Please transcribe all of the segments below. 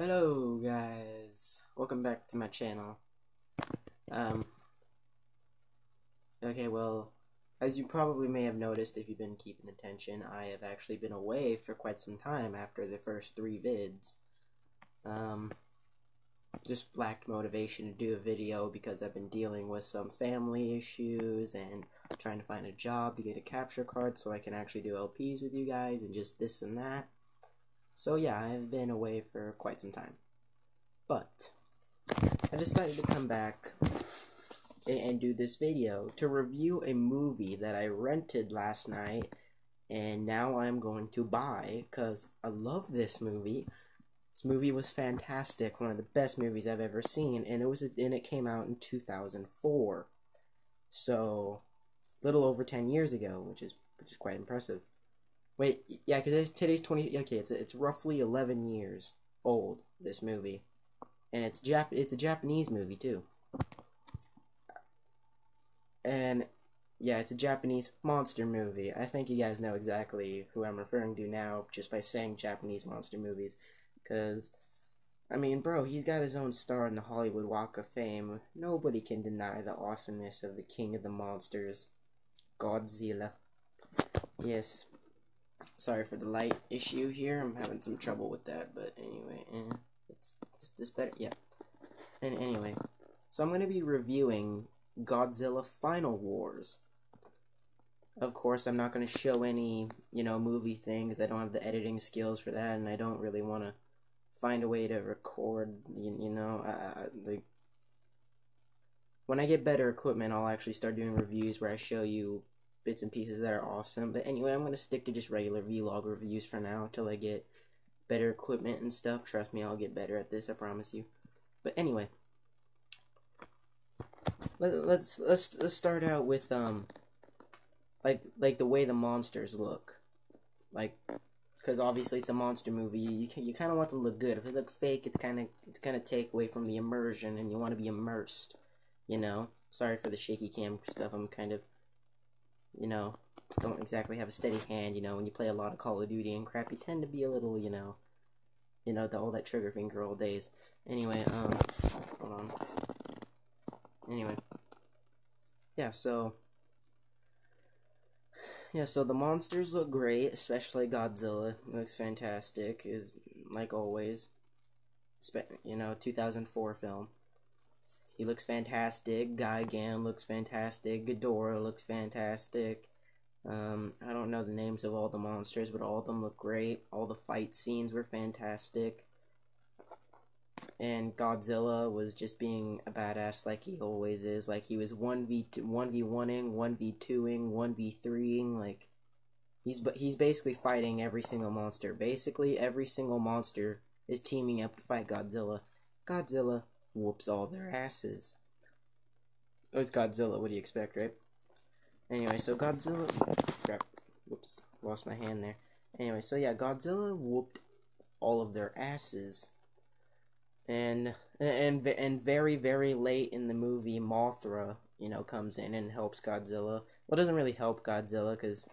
Hello guys, welcome back to my channel. Um, okay, well, as you probably may have noticed if you've been keeping attention, I have actually been away for quite some time after the first 3 vids. Just lacked motivation to do a video because I've been dealing with some family issues and trying to find a job to get a capture card so I can actually do LPs with you guys and just this and that. So yeah, I've been away for quite some time. But I decided to come back and do this video to review a movie that I rented last night and now I'm going to buy because I love this movie. This movie was fantastic, one of the best movies I've ever seen, and it came out in 2004. So, a little over 10 years ago, which is quite impressive. Wait, yeah, because today's 20. Okay, it's roughly 11 years old. This movie, and it's a Japanese movie too. And yeah, it's a Japanese monster movie. I think you guys know exactly who I'm referring to now just by saying Japanese monster movies. Because, I mean, bro, he's got his own star in the Hollywood Walk of Fame. Nobody can deny the awesomeness of the king of the monsters, Godzilla. Yes. Sorry for the light issue here. I'm having some trouble with that, but anyway, is this better? Yeah. And anyway, so I'm going to be reviewing Godzilla Final Wars. Of course, I'm not going to show any, movie thing because I don't have the editing skills for that, and I don't really want to find a way to record, like, when I get better equipment, I'll actually start doing reviews where I show you bits and pieces that are awesome. But anyway, I'm going to stick to just regular vlog reviews for now until I get better equipment and stuff. Trust me, I'll get better at this, I promise you. But anyway, let's start out with like the way the monsters look, like, because obviously it's a monster movie. You kind of want them to look good. If they look fake, it's gonna take away from the immersion, and you want to be immersed. Sorry for the shaky cam stuff. I'm kind of, don't exactly have a steady hand. When you play a lot of Call of Duty and crap, you tend to be a little, all that trigger finger old days. Anyway, hold on. Anyway, yeah, so the monsters look great, especially Godzilla. He looks fantastic, is like always. 2004 film. He looks fantastic. Gigan looks fantastic. Ghidorah looks fantastic. I don't know the names of all the monsters, but all of them look great. All the fight scenes were fantastic. And Godzilla was just being a badass like he always is. Like, he was 1v1ing, 1v2ing, 1v3ing, like, he's basically fighting every single monster. Basically, every single monster is teaming up to fight Godzilla. Godzilla whoops all their asses. Oh, it's Godzilla, what do you expect, right? Anyway, so Godzilla... Crap. Whoops, lost my hand there. Anyway, so yeah, Godzilla whooped all of their asses. And very, very late in the movie, Mothra, comes in and helps Godzilla. Well, it doesn't really help Godzilla, because,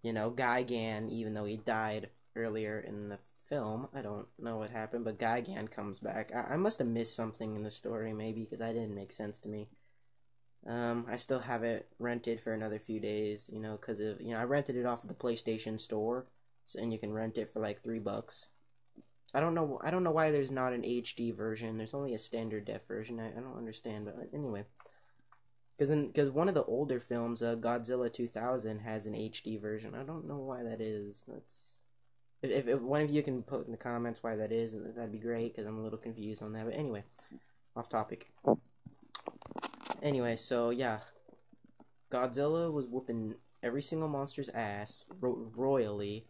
Gigan, even though he died earlier in the film, I don't know what happened, but Gigan comes back. I must have missed something in the story, maybe, because that didn't make sense to me. I still have it rented for another few days, because of, I rented it off of the PlayStation Store, and you can rent it for like $3. I don't know why there's not an HD version. There's only a standard def version. I don't understand, but anyway. Because one of the older films, Godzilla 2000, has an HD version. I don't know why that is. If one of you can put in the comments why that is, that'd be great, because I'm a little confused on that. But anyway, off topic. Anyway, so yeah. Godzilla was whooping every single monster's ass royally,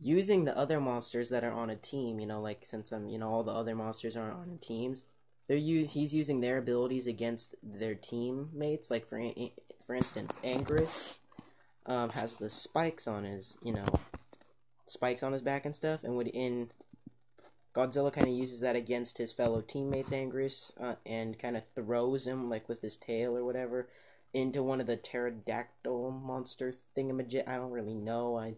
using the other monsters that are on a team, like, since all the other monsters are on teams, he's using their abilities against their teammates. Like, for instance, Anguirus has the spikes on his, spikes on his back and stuff, and Godzilla kind of uses that against his fellow teammates, Anguirus, and kind of throws him, like, with his tail or whatever, into one of the pterodactyl monster thingamajig. I don't really know.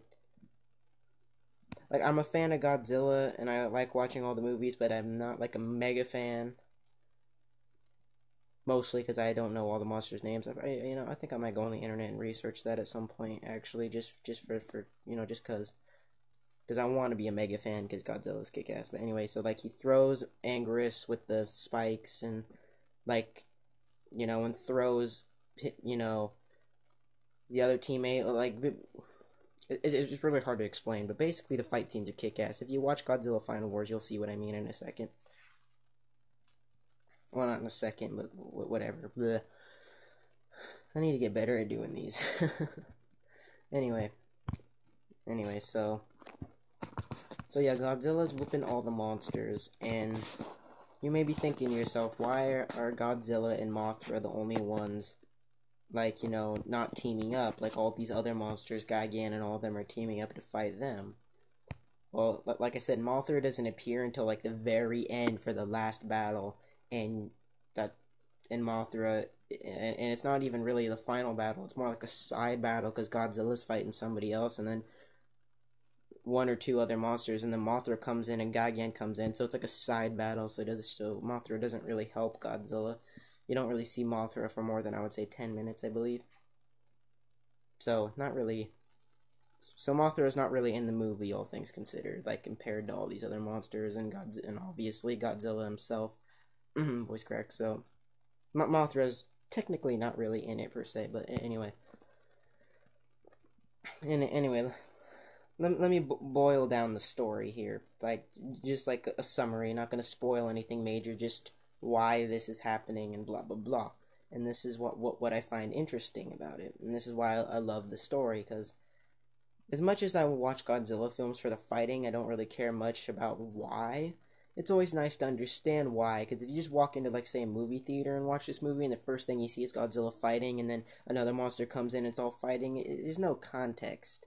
like I'm a fan of Godzilla and I like watching all the movies, but I'm not like a mega fan. Mostly because I don't know all the monsters' names. I think I might go on the internet and research that at some point. Actually, just for just because I want to be a mega fan because Godzilla's kick ass. But anyway, so like he throws Anguirus with the spikes and like and throws the other teammate like. It's really hard to explain, but basically the fight scenes are kick ass. If you watch Godzilla Final Wars, you'll see what I mean in a second. Well, not in a second, but whatever. Blech. I need to get better at doing these. anyway, so yeah, Godzilla's whooping all the monsters, and you may be thinking to yourself, why are Godzilla and Mothra the only ones, like, not teaming up? Like, all these other monsters, Gigan and all of them, are teaming up to fight them. Well, like I said, Mothra doesn't appear until, like, the very end for the last battle, and Mothra, and it's not even really the final battle, it's more like a side battle, because Godzilla's fighting somebody else, and then one or two other monsters, and then Mothra comes in and Gigan comes in, so it's like a side battle. So Mothra doesn't really help Godzilla. You don't really see Mothra for more than, I would say, 10 minutes, I believe. So not really. So Mothra is not really in the movie, all things considered, like compared to all these other monsters and obviously Godzilla himself. Voice crack. So Mothra is technically not really in it per se, but anyway. Anyway. Let me boil down the story here, like just like a summary. Not going to spoil anything major, just why this is happening and blah blah blah. And this is what I find interesting about it, and this is why I love the story. Because as much as I watch Godzilla films for the fighting, I don't really care much about why. It's always nice to understand why. Because if you just walk into, like, say, a movie theater and watch this movie, and the first thing you see is Godzilla fighting, and then another monster comes in and it's all fighting, there's no context.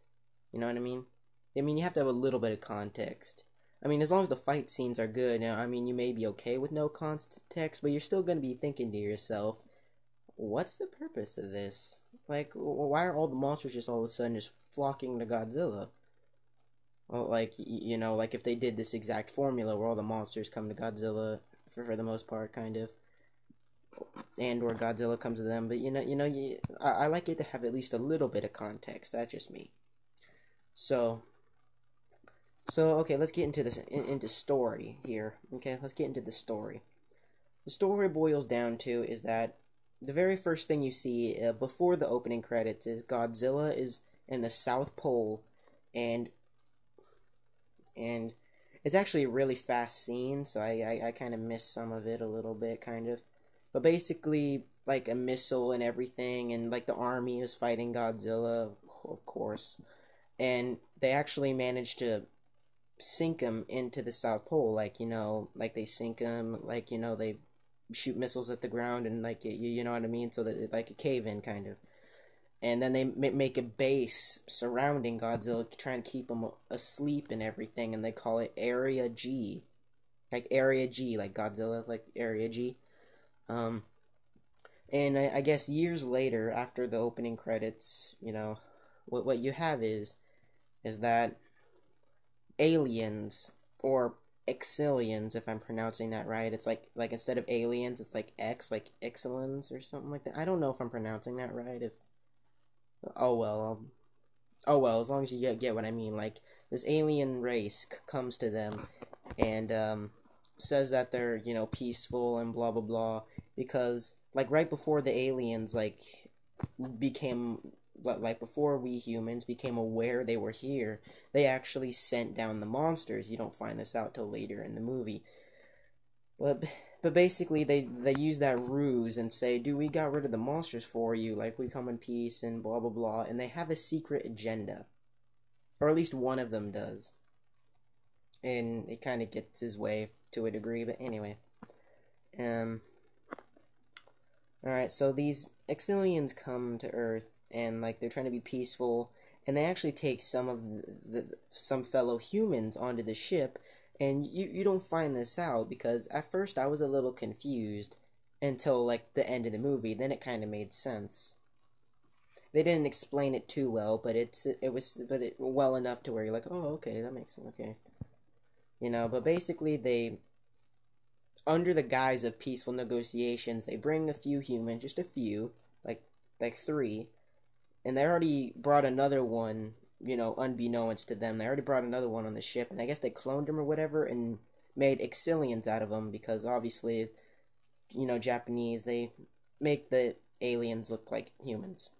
You know what I mean? You have to have a little bit of context. As long as the fight scenes are good, you may be okay with no context, but you're still going to be thinking to yourself, what's the purpose of this? Like, why are all the monsters just all of a sudden just flocking to Godzilla? Well, like, like if they did this exact formula where all the monsters come to Godzilla, for the most part, kind of, and or Godzilla comes to them, but I like it to have at least a little bit of context. That's just me. So okay, let's get into into story here. Okay, let's get into the story. The story boils down to is that the very first thing you see before the opening credits is Godzilla is in the South Pole, and it's actually a really fast scene, so I kind of missed some of it a little bit, kind of. But basically, like a missile and everything, and like the army is fighting Godzilla, of course. And they actually managed to sink him into the South Pole, like they sink him, like they shoot missiles at the ground, and like you know what I mean, so that like a cave in kind of, and then they make a base surrounding Godzilla, trying to keep him asleep and everything, and they call it Area G, like Godzilla, like Area G, and I guess years later, after the opening credits, what you have is that aliens, or Exilians, if I'm pronouncing that right. It's like instead of aliens, it's like Exilians or something like that. I don't know if I'm pronouncing that right. Oh well, as long as you get what I mean. Like, this alien race comes to them and says that they're peaceful and blah blah blah, because like right before the aliens became, like before we humans became aware they were here, they actually sent down the monsters. You don't find this out till later in the movie. But basically they use that ruse and say, dude, we got rid of the monsters for you, like we come in peace and blah blah blah, and they have a secret agenda. Or at least one of them does. And it kind of gets his way to a degree, but anyway. Alright, so these Exilians come to Earth, and like they're trying to be peaceful, and they actually take some of some fellow humans onto the ship, and you don't find this out, because at first I was a little confused until like the end of the movie. Then it kind of made sense. they didn't explain it too well, but it well enough to where you're like, oh, okay, that makes sense. Okay, but basically they, under the guise of peaceful negotiations, they bring a few humans, just a few, like three, and they already brought another one. Unbeknownst to them, they already brought another one on the ship, and I guess they cloned him or whatever, and made Exilians out of them because obviously, Japanese, they make the aliens look like humans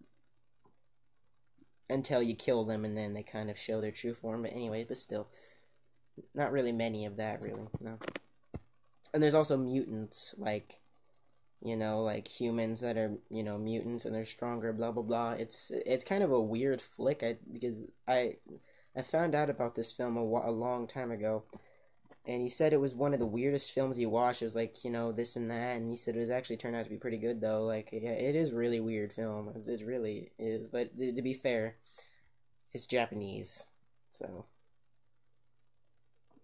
until you kill them, and then they kind of show their true form. But anyway, but still, not really many of that, really. No. And there's also mutants, like humans that are, mutants and they're stronger, blah blah blah. It's kind of a weird flick, because I found out about this film a long time ago, and he said it was one of the weirdest films he watched. It was like, this and that, and he said it was actually turned out to be pretty good though. Like, yeah, it is really weird film. It really is. But to be fair, it's Japanese, so.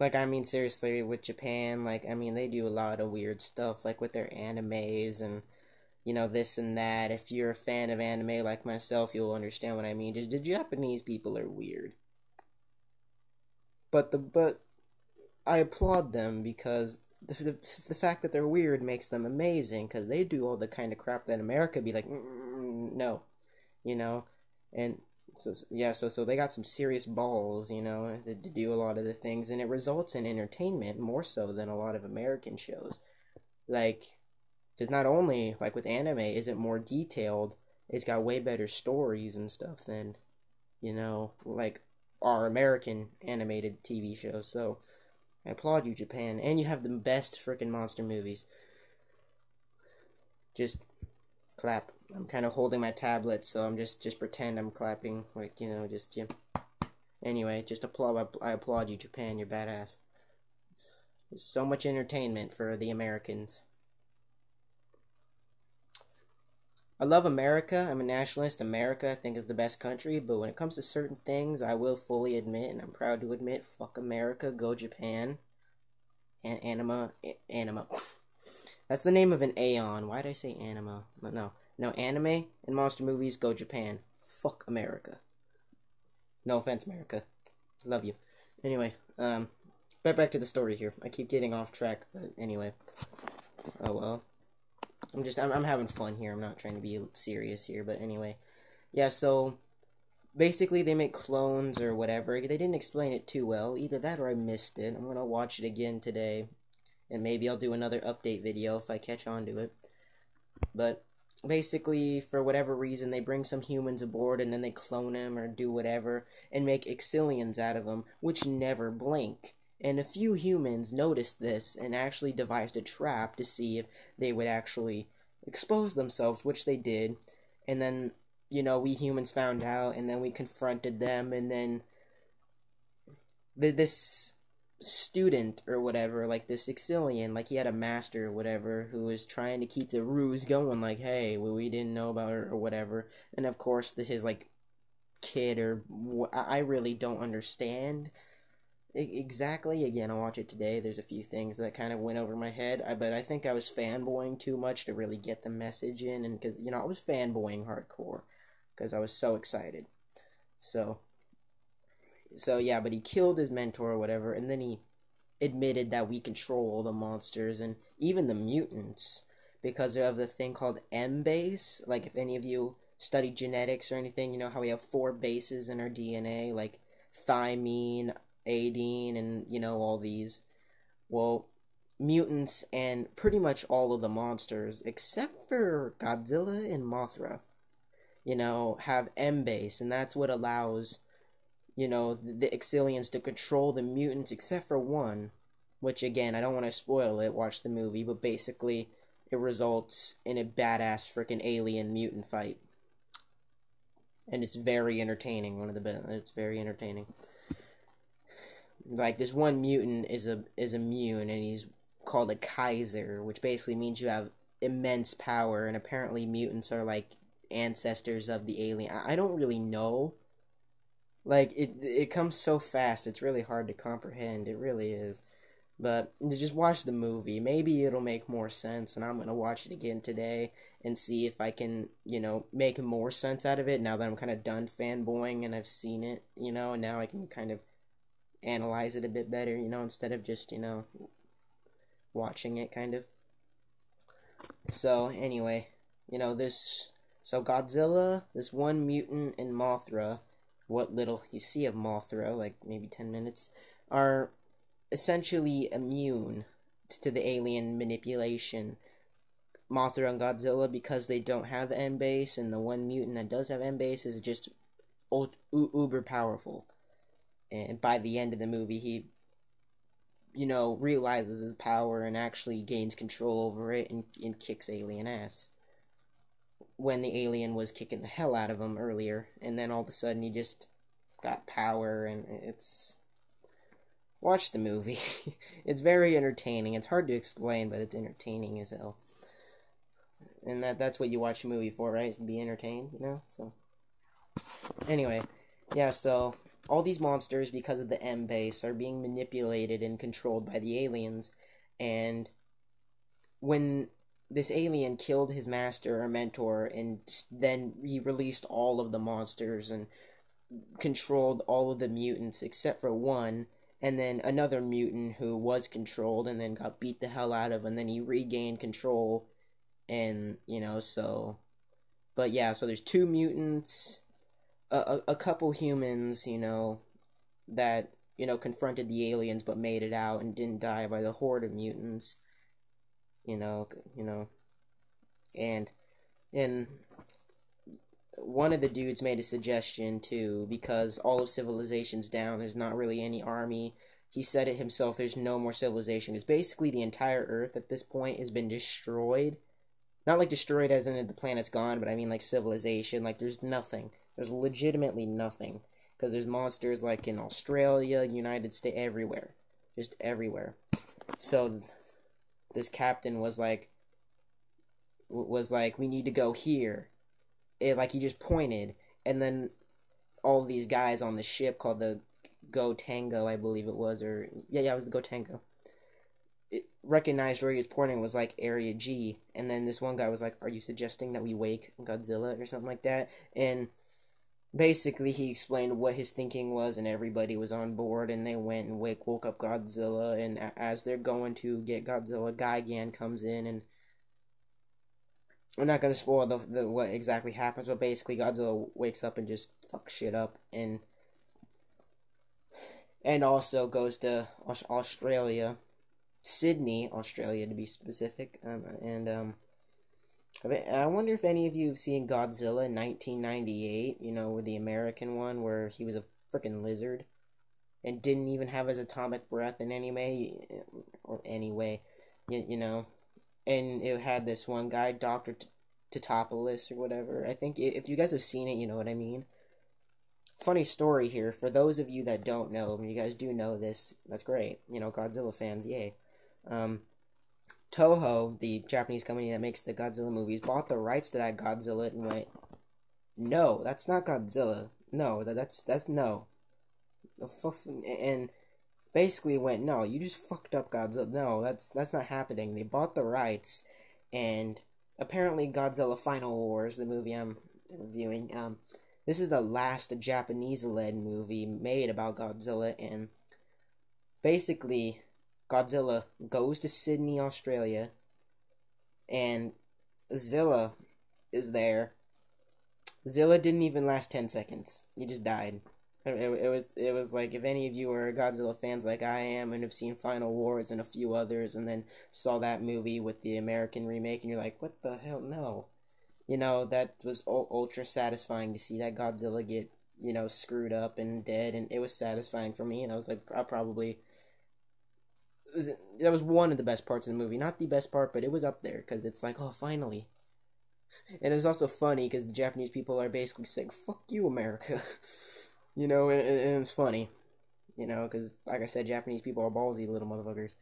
Like, I mean, seriously, with Japan, like, I mean, they do a lot of weird stuff, like with their animes and, this and that. If you're a fan of anime like myself, you'll understand what I mean. Just the Japanese people are weird. But I applaud them because the fact that they're weird makes them amazing, because they do all the kind of crap that America be like, no, and so they got some serious balls, to do a lot of the things, and it results in entertainment more so than a lot of American shows. Like, because not only, like with anime, is it more detailed, it's got way better stories and stuff than, like our American animated TV shows. So I applaud you, Japan, and you have the best freaking monster movies. Just clap. I'm kind of holding my tablet, so I'm just pretend I'm clapping, like, Anyway, I applaud you, Japan. You're badass. There's so much entertainment for the Americans. I love America. I'm a nationalist. America, I think, is the best country, but when it comes to certain things, I will fully admit, and I'm proud to admit, fuck America, go Japan. Anima. That's the name of an Aeon. Why did I say anima? No, anime and monster movies, go Japan. Fuck America. No offense, America. Love you. Anyway, back to the story here. I keep getting off track, but anyway. Oh well. I'm having fun here. I'm not trying to be serious here, but anyway. Yeah, so basically they make clones or whatever. They didn't explain it too well. Either that or I missed it. I'm gonna watch it again today, and maybe I'll do another update video if I catch on to it. But basically, for whatever reason, they bring some humans aboard and then they clone them or do whatever and make Exilians out of them, which never blink. And a few humans noticed this and actually devised a trap to see if they would actually expose themselves, which they did. And then, we humans found out, and then we confronted them, and then this student or whatever, like this Exilian, like he had a master or whatever who was trying to keep the ruse going, like, hey, well, we didn't know about her or whatever. And of course, this is like kid, or I really don't understand exactly. Again, I'll watch it today. There's a few things that kind of went over my head, but I think I was fanboying too much to really get the message in, and because I was fanboying hardcore because I was so excited. So yeah, but he killed his mentor or whatever, and then he admitted that we control the monsters and even the mutants because of the thing called M-base. Like, if any of you study genetics or anything, you know how we have 4 bases in our DNA, like thymine, adenine, and, all these. Well, mutants and pretty much all of the monsters, except for Godzilla and Mothra, have M-base, and that's what allows the Exilians to control the mutants, except for one, which, again, I don't want to spoil it, watch the movie, but basically, it results in a badass freaking alien mutant fight. And it's very entertaining, it's very entertaining. Like, this one mutant is immune, and he's called a Kaiser, which basically means you have immense power, and apparently mutants are, like, ancestors of the alien. I don't really know. Like, it comes so fast, it's really hard to comprehend. It really is. But just watch the movie. Maybe it'll make more sense, and I'm gonna watch it again today and see if I can, make more sense out of it now that I'm kind of done fanboying and I've seen it, and now I can kind of analyze it a bit better, instead of just, watching it kind of. So, anyway, so Godzilla, this one mutant, and Mothra, what little you see of Mothra, like maybe 10 minutes, are essentially immune to the alien manipulation. Mothra and Godzilla, because they don't have M-base, and the one mutant that does have M-base is just uber powerful. And by the end of the movie, he, realizes his power and actually gains control over it and kicks alien ass. When the alien was kicking the hell out of him earlier, and then all of a sudden he just got power, and it's... Watch the movie. It's very entertaining. It's hard to explain, but it's entertaining as hell. And that's what you watch a movie for, right? Is to be entertained, So, anyway, yeah, so all these monsters, because of the M-base, are being manipulated and controlled by the aliens, and when this alien killed his master or mentor, and then he released all of the monsters and controlled all of the mutants except for one, and then another mutant who was controlled and then got beat the hell out of, and then he regained control, and, so... But yeah, so there's two mutants, a couple humans, that, confronted the aliens but made it out and didn't die by the horde of mutants, and one of the dudes made a suggestion too, because all of civilization's down, there's not really any army. He said it himself, there's no more civilization, because basically the entire Earth at this point has been destroyed. Not like destroyed as in the planet's gone, but I mean like civilization, like there's nothing. There's legitimately nothing. Because there's monsters like in Australia, United States, everywhere. Just everywhere. So this captain was like, we need to go here. Like he just pointed, and then all these guys on the ship called the Go Tango, I believe it was, or yeah, it was the Go Tango. It recognized where he was pointing was like Area G, and then this one guy was like, "Are you suggesting that we wake Godzilla or something like that?" And basically, he explained what his thinking was, and everybody was on board, and they went and woke up Godzilla, and as they're going to get Godzilla, Gigan comes in, and I'm not going to spoil the what exactly happens, but basically Godzilla wakes up and just fucks shit up, and also goes to Australia, Sydney, Australia to be specific, I wonder if any of you have seen Godzilla in 1998, with the American one, where he was a freaking lizard, and didn't even have his atomic breath in any way, and it had this one guy, Dr. Totopoulos or whatever. I think if you guys have seen it, you know what I mean. Funny story here, for those of you that don't know, you guys do know this, that's great, Godzilla fans, yay. Toho, the Japanese company that makes the Godzilla movies, bought the rights to that Godzilla and went, no, that's not Godzilla. No, that's no. And basically went, no, you just fucked up Godzilla. No, that's not happening. They bought the rights, and apparently Godzilla Final Wars, the movie I'm reviewing, this is the last Japanese-led movie made about Godzilla, and basically Godzilla goes to Sydney, Australia, and Zilla is there. Zilla didn't even last 10 seconds. He just died. It was like, if any of you are Godzilla fans like I am and have seen Final Wars and a few others and then saw that movie with the American remake and you're like, what the hell, no. That was ultra satisfying to see that Godzilla get, screwed up and dead, and it was satisfying for me, and I was like, that was one of the best parts of the movie. Not the best part, but it was up there, because it's like, oh, finally. And it's also funny, because the Japanese people are basically saying, fuck you, America. And it's funny. Because, like I said, Japanese people are ballsy little motherfuckers.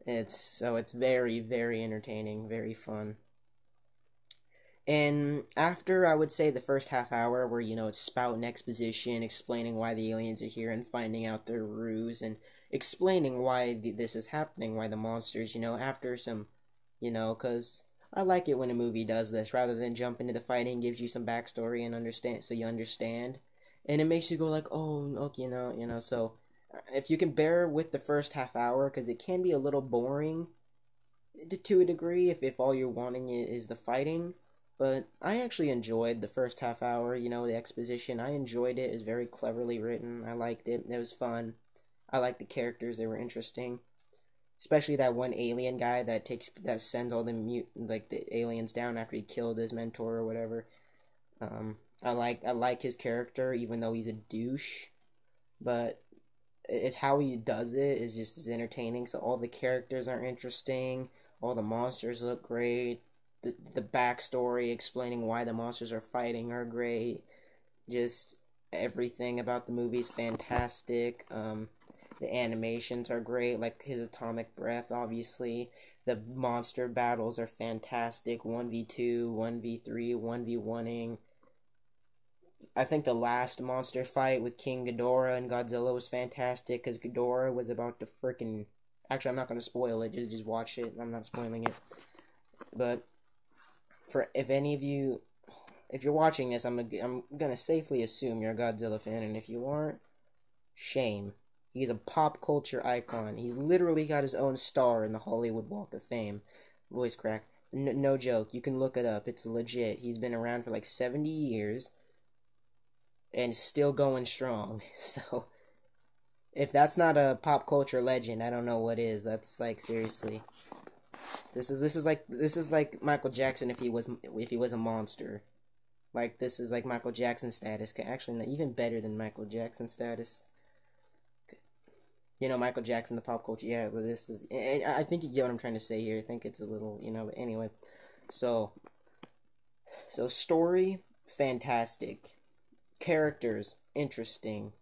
It's very, very entertaining, very fun. And after, I would say, the first half hour, where, it's spouting exposition, explaining why the aliens are here, and finding out their ruse, and explaining why this is happening, why the monsters, after some, because I like it when a movie does this rather than jump into the fighting, gives you some backstory and understand, so you understand, and it makes you go like, oh, okay, So if you can bear with the first half hour, because it can be a little boring to a degree if all you're wanting is the fighting. But I actually enjoyed the first half hour, the exposition. I enjoyed it. It was very cleverly written. I liked it. It was fun. I liked the characters. They were interesting. Especially that one alien guy that sends all the aliens down after he killed his mentor or whatever. I like his character, even though he's a douche. But it's how he does it is just as entertaining. So all the characters are interesting. All the monsters look great. The backstory explaining why the monsters are fighting are great. Just everything about the movie is fantastic. The animations are great, like his atomic breath, obviously. The monster battles are fantastic. 1v2, 1v3, 1v1ing. I think the last monster fight with King Ghidorah and Godzilla was fantastic because Ghidorah was about to freaking. Actually, I'm not going to spoil it. Just watch it. I'm not spoiling it. But if any of you, if you're watching this, I'm gonna safely assume you're a Godzilla fan, and if you aren't, shame. He's a pop culture icon. He's literally got his own star in the Hollywood Walk of Fame. Voice crack. No joke. You can look it up. It's legit. He's been around for like 70 years and still going strong. So if that's not a pop culture legend, I don't know what is. That's like seriously. This is like Michael Jackson if he was a monster. Like this is like Michael Jackson status. Actually, not even better than Michael Jackson status. Michael Jackson, the pop culture. Yeah, but this is. I think you get what I'm trying to say here. I think it's a little, But anyway, so story fantastic, characters interesting.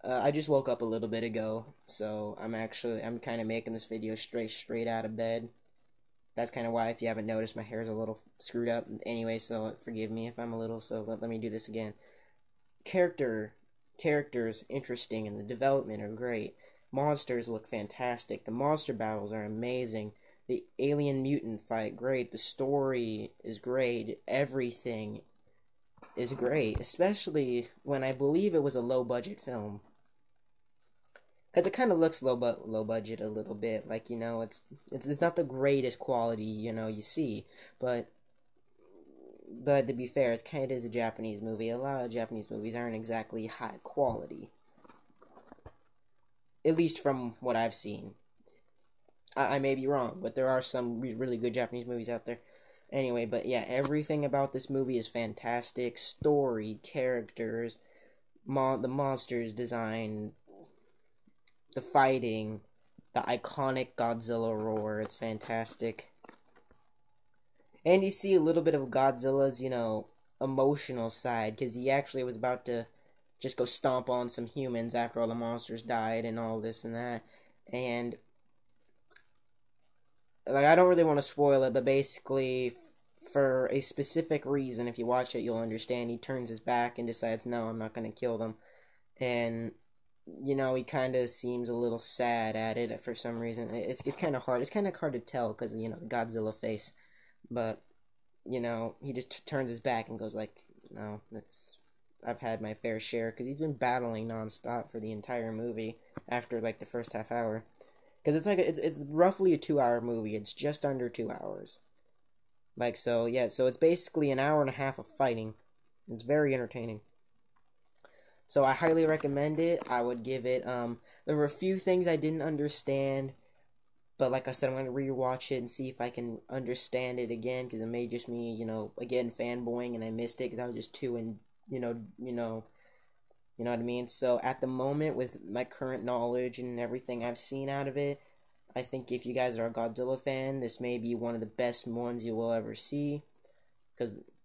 I just woke up a little bit ago, so I'm kind of making this video straight out of bed. That's kind of why, if you haven't noticed, my hair is a little screwed up. Anyway, so forgive me if I'm a little. So let me do this again. Characters interesting, and the development are great. Monsters look fantastic. The monster battles are amazing. The alien mutant fight, great. The story is great. Everything is great, especially when I believe it was a low budget film. Because it kind of looks low budget a little bit, like it's not the greatest quality you see, but to be fair, it is a Japanese movie. A lot of Japanese movies aren't exactly high quality, at least from what I've seen. I may be wrong, but there are some really good Japanese movies out there. Anyway, but yeah, everything about this movie is fantastic. Story, characters, the monsters design, the fighting, the iconic Godzilla roar. It's fantastic. And you see a little bit of Godzilla's, emotional side, because he actually was about to just go stomp on some humans after all the monsters died and all this and that. And, like, I don't really want to spoil it, but basically, for a specific reason, if you watch it, you'll understand. He turns his back and decides, no, I'm not going to kill them. And he kind of seems a little sad at it for some reason. It's kind of hard. It's kind of hard to tell because the Godzilla face, but he just turns his back and goes like, "No, I've had my fair share," because he's been battling nonstop for the entire movie after like the first half hour, because it's roughly a 2-hour movie. It's just under 2 hours. Like so, yeah. So it's basically an hour and a half of fighting. It's very entertaining. So I highly recommend it. I would give it, there were a few things I didn't understand, but like I said, I'm going to rewatch it and see if I can understand it again, because it may just me, again, fanboying, and I missed it because I was just too you know what I mean? So at the moment, with my current knowledge and everything I've seen out of it, I think if you guys are a Godzilla fan, this may be one of the best ones you will ever see,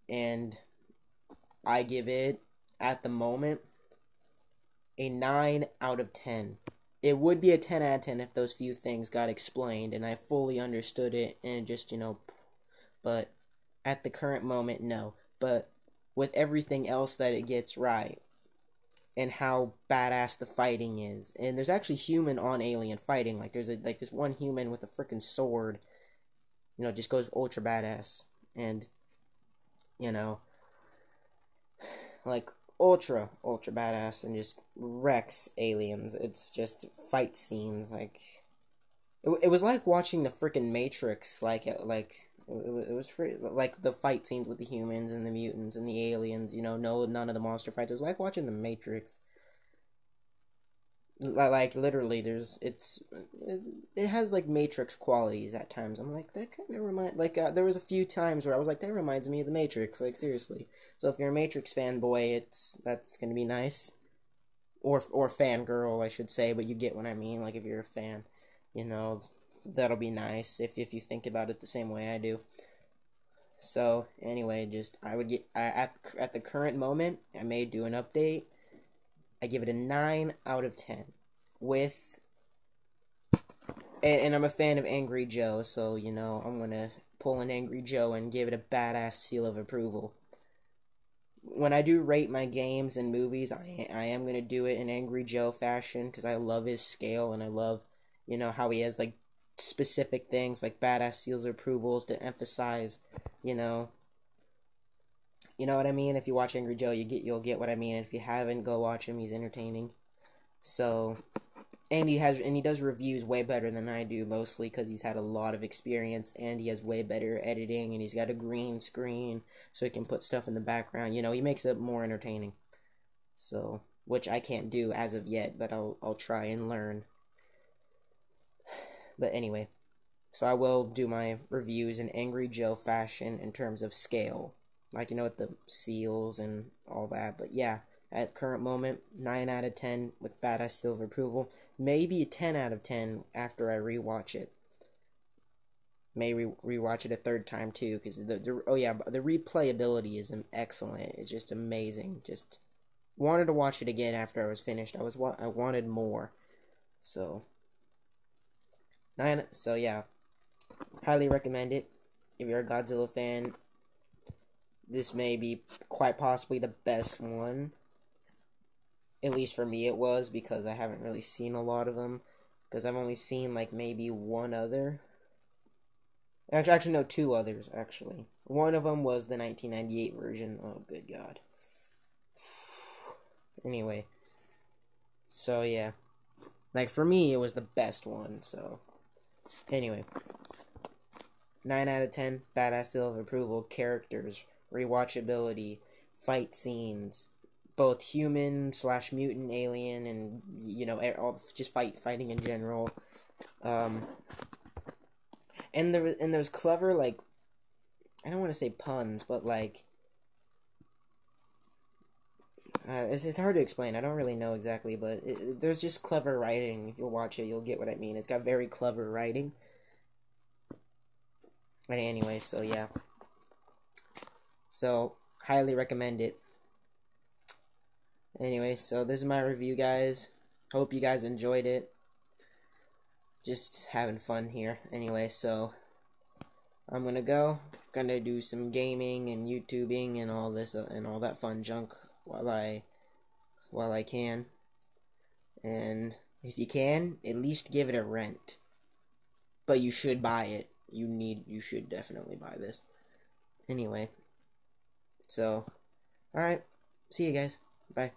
and I give it, at the moment, a 9 out of 10. It would be a 10 out of 10 if those few things got explained and I fully understood it and just, but at the current moment, no. But with everything else that it gets right, and how badass the fighting is. And there's actually human on alien fighting. Like there's this one human with a freaking sword, just goes ultra badass. And you know, like ultra badass and just wrecks aliens. It's just fight scenes like it was like watching the freaking Matrix. It was free, like the fight scenes with the humans and the mutants and the aliens. No, none of the monster fights. It was like watching the Matrix. Like literally, it has like Matrix qualities at times. I'm like, that kind of there was a few times where I was like, that reminds me of the Matrix. Like seriously. So if you're a Matrix fanboy, that's gonna be nice, or fangirl, I should say. But you get what I mean. Like if you're a fan, that'll be nice if you think about it the same way I do. So anyway, I would at the current moment, I may do an update. I give it a 9 out of 10. And I'm a fan of Angry Joe, so, I'm going to pull an Angry Joe and give it a badass seal of approval. When I do rate my games and movies, I am going to do it in Angry Joe fashion, because I love his scale, and I love, how he has, like, specific things, like badass seals of approvals to emphasize, You know what I mean? If you watch Angry Joe, you'll get what I mean. And if you haven't, go watch him. He's entertaining. So, and he does reviews way better than I do, mostly because he's had a lot of experience and he has way better editing and he's got a green screen so he can put stuff in the background. He makes it more entertaining. So, which I can't do as of yet, but I'll try and learn. But anyway, so I will do my reviews in Angry Joe fashion in terms of scale. Like, with the seals and all that. But yeah, at current moment, 9 out of 10 with badass seal of approval. Maybe a 10 out of 10 after I rewatch it. May rewatch it a third time too, because the replayability is excellent. It's just amazing. Just wanted to watch it again after I was finished. I wanted more. So yeah, highly recommend it. If you're a Godzilla fan, this may be quite possibly the best one. At least for me it was, because I haven't really seen a lot of them. Because I've only seen, like, maybe one other. Actually, no, two others, actually. One of them was the 1998 version. Oh, good God. Anyway. So, yeah. Like, for me, it was the best one, so. Anyway. 9 out of 10. Badass seal of approval. Characters. Rewatchability, fight scenes, both human / mutant, alien, and all just fighting in general. And there's clever, like, I don't want to say puns, but like it's hard to explain. I don't really know exactly, but there's just clever writing. If you'll watch it, you'll get what I mean. It's got very clever writing. But anyway, so yeah. So, highly recommend it. Anyway, so this is my review, guys. Hope you guys enjoyed it. Just having fun here. Anyway, so I'm gonna go. Gonna do some gaming and YouTubing and all this and all that fun junk while I can. And if you can, at least give it a rent. But you should buy it. You should definitely buy this. Anyway. So, alright. See you guys. Bye.